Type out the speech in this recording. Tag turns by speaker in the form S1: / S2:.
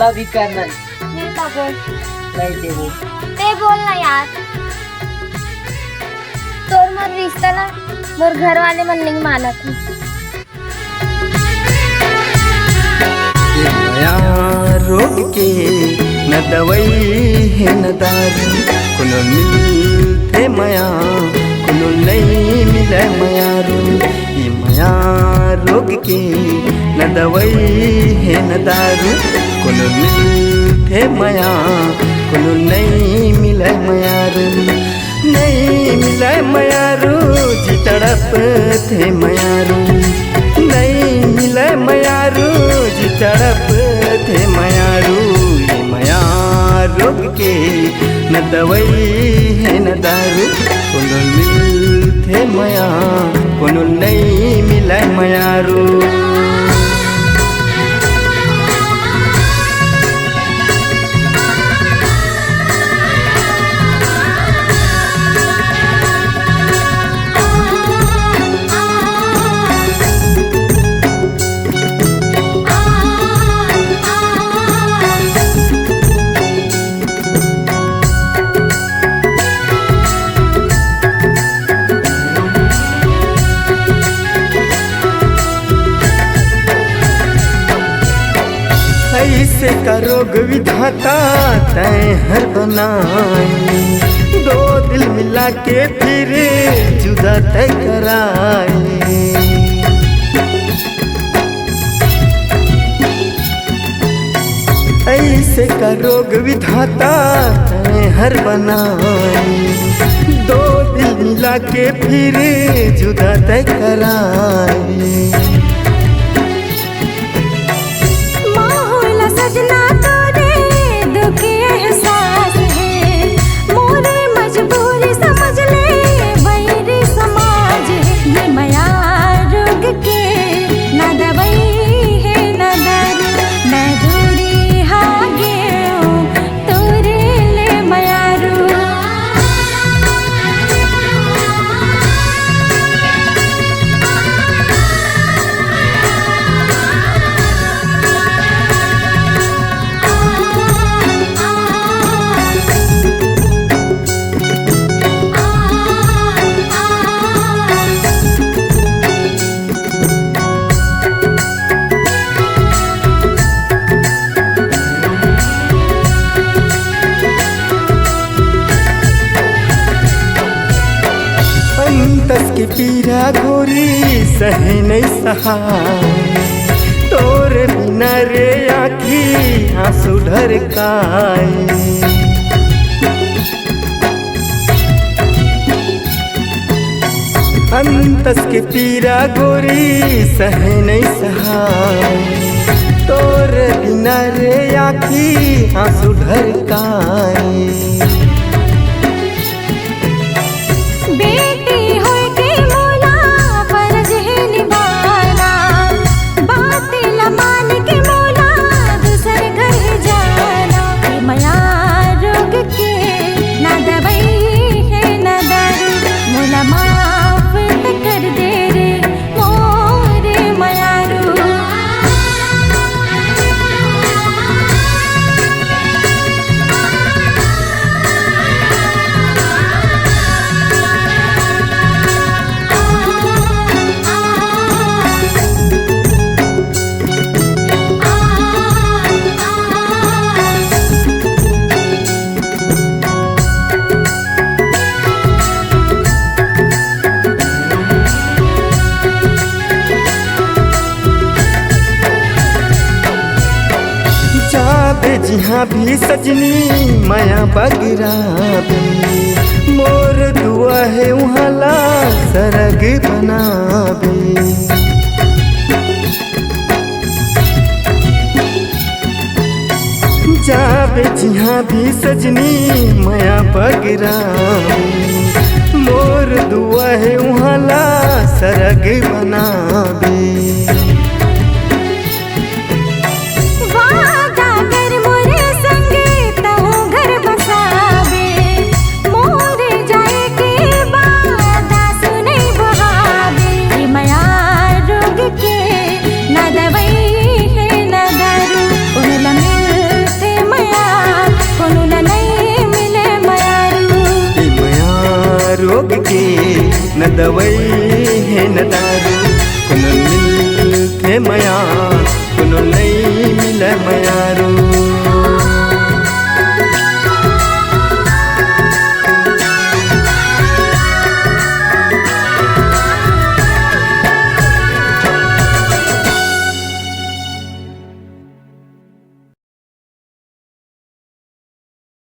S1: भाभी कर्नल
S2: नेता बोल।
S1: नहीं थे वो।
S2: ते बोल ना यार। तोर मोर रिश्ता ला मोर घर वाले मन नहीं माना थी।
S3: माया रोग के न दवाई है न दारू, कोनो मिलते माया कोनो नहीं मिले मायारू। ये माया रोग के न दवाई है न दारू, कोनो मिलते माया कोनो नहीं मिले मायारू। नहीं मिले मायारू जी तड़प थे मायारू, नहीं मिले मायारू जी तड़प थे मायारू। ये माया रोग के न दवाई है न दारू, कोनो मिलते माया कोनो नहीं मिले मायारू। ऐसे का रोग विधाता तय हर बनाए, दो दिल मिला के फिर जुदा तय कराए। ऐसे का रोग विधाता तय हर बनाए, दो दिल मिला के फिर जुदा तय कराए।
S2: सजना तोरे दुख एहसास है, मोरे मजबूरी समझ ले वैरी समाज है। ये माया रोग के ना दवाई है ना दारू, मैं दूरी हागे तोरे ले मायारू।
S3: तस के पीरा गोरी सहे नहीं सहाय, तोरे बिना रे आखी आंसू ढरकाए। अंतस के पीरा गोरी सहे नहीं सहाय, तोरे बिना रे आखी आंसू ढरकाए।
S2: बेटी होय के मोला फर्ज है निभाना, बात न मान के मोला दूसर घर जाना। ये माया रोग के ना दवाई है ना दारू, मोला माफ कर दे रे मोरे मायारू।
S3: जिहाँ भी सजनी माया बगिराबे, मोर दुआ है वहाँ ला सरग बनाबे। जाबे जिहाँ भी सजनी माया बगिराबे, मोर दुआ है वहाँ ला सरग बनाबे।
S2: ना दवाई है ना दारू, उनला मिल
S3: न दवई है न दावा।